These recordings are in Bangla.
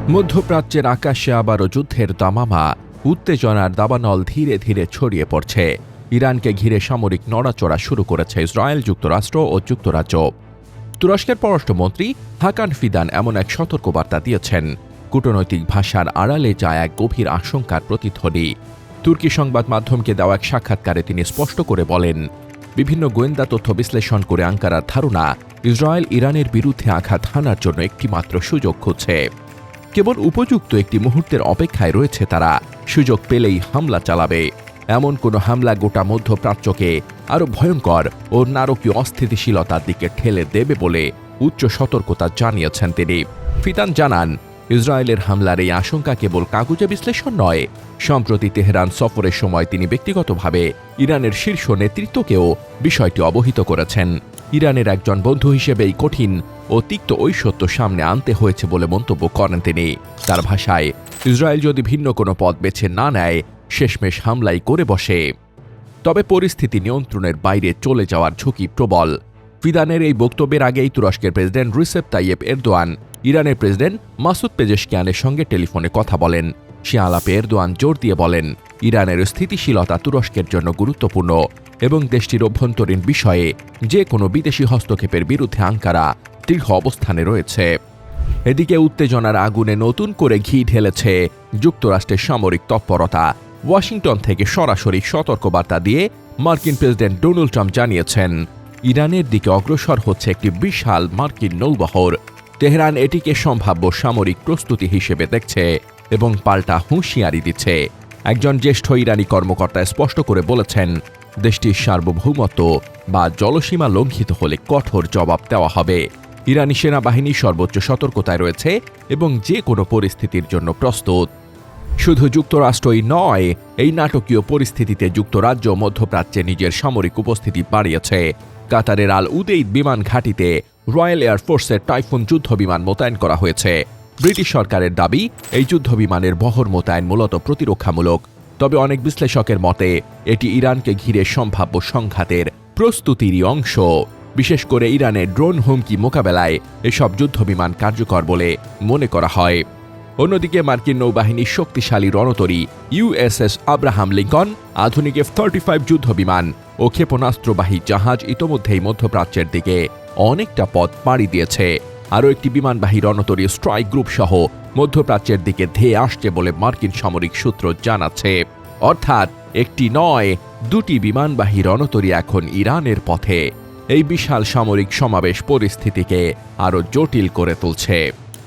মধ্যপ্রাচ্যের আকাশে আবারও যুদ্ধের দামামা, উত্তেজনার দাবানল ধীরে ধীরে ছড়িয়ে পড়ছে। ইরানকে ঘিরে সামরিক নড়াচড়া শুরু করেছে ইসরায়েল, যুক্তরাষ্ট্র ও যুক্তরাজ্য। তুরস্কের পররাষ্ট্রমন্ত্রী হাকান ফিদান এমন এক সতর্কবার্তা দিয়েছেন, কূটনৈতিক ভাষার আড়ালে যায় এক গভীর আশঙ্কার প্রতিধ্বনি। তুর্কি সংবাদ মাধ্যমকে দেওয়া এক সাক্ষাৎকারে তিনি স্পষ্ট করে বলেন, বিভিন্ন গোয়েন্দা তথ্য বিশ্লেষণ করে আঙ্কারার ধারণা ইসরায়েল ইরানের বিরুদ্ধে আঘাত হানার জন্য একটিমাত্র সুযোগ খুঁজছে। কেবল উপযুক্ত একটি মুহূর্তের অপেক্ষায় রয়েছে তারা। সুযোগ পেলেই হামলা চালাবে। এমন কোনো হামলা গোটা মধ্যপ্রাচ্যকে আরও ভয়ঙ্কর ও নারকীয় অস্থিতিশীলতার দিকে ঠেলে দেবে বলে উচ্চ সতর্কতা জানিয়েছেন তিনি। ফিদান জানান, ইসরায়েলের হামলার এই আশঙ্কা কেবল কাগুজে বিশ্লেষণ নয়। সম্প্রতি তেহরান সফরের সময় তিনি ব্যক্তিগতভাবে ইরানের শীর্ষ নেতৃত্বকেও বিষয়টি অবহিত করেছেন। ইরানের একজন বন্ধু হিসেবে এই কঠিন ও তিক্ত ঐশ্বত্য সামনে আনতে হয়েছে বলে মন্তব্য করেন তিনি। তার ভাষায়, ইসরায়েল যদি ভিন্ন কোনো পথ বেছে না নেয়, শেষমেশ হামলাই করে বসে। তবে পরিস্থিতি নিয়ন্ত্রণের বাইরে চলে যাওয়ার ঝুঁকি প্রবল। ফিদানের এই বক্তব্যের আগেই তুরস্কের প্রেসিডেন্ট রিসেপ তাইয়েপ এরদোয়ান ইরানের প্রেসিডেন্ট মাসুদ পেজেশকিয়ানের সঙ্গে টেলিফোনে কথা বলেন। সে আলাপে এরদোয়ান জোর দিয়ে বলেন, ইরানের স্থিতিশীলতা তুরস্কের জন্য গুরুত্বপূর্ণ এবং দেশটির অভ্যন্তরীণ বিষয়ে যে কোনো বিদেশি হস্তক্ষেপের বিরুদ্ধে আঙ্কারা দৃঢ় অবস্থানে রয়েছে। এদিকে উত্তেজনার আগুনে নতুন করে ঘি ঢেলেছে যুক্তরাষ্ট্রের সামরিক তৎপরতা। ওয়াশিংটন থেকে সরাসরি সতর্কবার্তা দিয়ে মার্কিন প্রেসিডেন্ট ডোনাল্ড ট্রাম্প জানিয়েছেন, ইরানের দিকে অগ্রসর হচ্ছে একটি বিশাল মার্কিন নৌবহর। তেহরান এটিকে সম্ভাব্য সামরিক প্রস্তুতি হিসেবে দেখছে এবং পাল্টা হুঁশিয়ারি দিচ্ছে। একজন জ্যেষ্ঠ ইরানি কর্মকর্তা স্পষ্ট করে বলেছেন, দেশটির সার্বভৌমত্ব বা জলসীমা লঙ্ঘিত হলে কঠোর জবাব দেওয়া হবে। ইরানি সেনাবাহিনী সর্বোচ্চ সতর্কতায় রয়েছে এবং যে কোনো পরিস্থিতির জন্য প্রস্তুত। শুধু যুক্তরাষ্ট্রই নয়, এই নাটকীয় পরিস্থিতিতে যুক্তরাজ্য মধ্যপ্রাচ্যে নিজের সামরিক উপস্থিতি বাড়িয়েছে। কাতারের আল উদেইদ বিমান ঘাঁটিতে রয়্যাল এয়ারফোর্সের টাইফুন যুদ্ধবিমান মোতায়েন করা হয়েছে। ব্রিটিশ সরকারের দাবি, এই যুদ্ধবিমানের বহর মোতায়েন মূলত প্রতিরক্ষামূলক। তবে অনেক বিশ্লেষকের মতে এটি ইরানকে ঘিরে সম্ভাব্য সংঘাতের প্রস্তুতিরই অংশ। বিশেষ করে ইরানের ড্রোন হুমকি মোকাবেলায় এসব যুদ্ধবিমান কার্যকর বলে মনে করা হয়। অন্যদিকে মার্কিন নৌবাহিনীর শক্তিশালী রণতরী ইউএসএস আব্রাহাম লিঙ্কন, আধুনিক F-35 যুদ্ধবিমান ও ক্ষেপণাস্ত্রবাহী জাহাজ ইতোমধ্যেই মধ্যপ্রাচ্যের দিকে অনেকটা পথ পাড়ি দিয়েছে। আরও একটি বিমানবাহী রণতরী স্ট্রাইক গ্রুপ সহ মধ্যপ্রাচ্যের দিকে ধেয়ে আসছে বলে মার্কিন সামরিক সূত্র জানাচ্ছে। অর্থাৎ একটি নয়, দুটি বিমানবাহী রণতরী এখন ইরানের পথে। এই বিশাল সামরিক সমাবেশ পরিস্থিতিকে আরও জটিল করে তুলছে।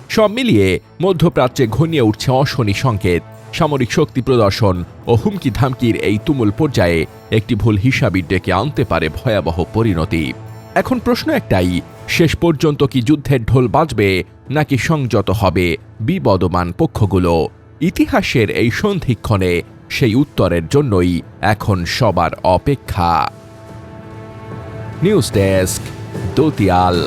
সব মিলিয়ে মধ্যপ্রাচ্যে ঘনিয়ে উঠছে অশনি সংকেত। সামরিক শক্তি প্রদর্শন ও হুমকি ধামকির এই তুমুল পর্যায়ে একটি ভুল হিসাবই ডেকে আনতে পারে ভয়াবহ পরিণতি। এখন প্রশ্ন একটাই, শেষ পর্যন্ত কি যুদ্ধের ঢোল বাজবে নাকি সংযত হবে বিবদমান পক্ষগুলো? ইতিহাসের এই সন্ধিক্ষণে সেই উত্তরের জন্যই এখন সবার অপেক্ষা। News desk, দোতিয়াল।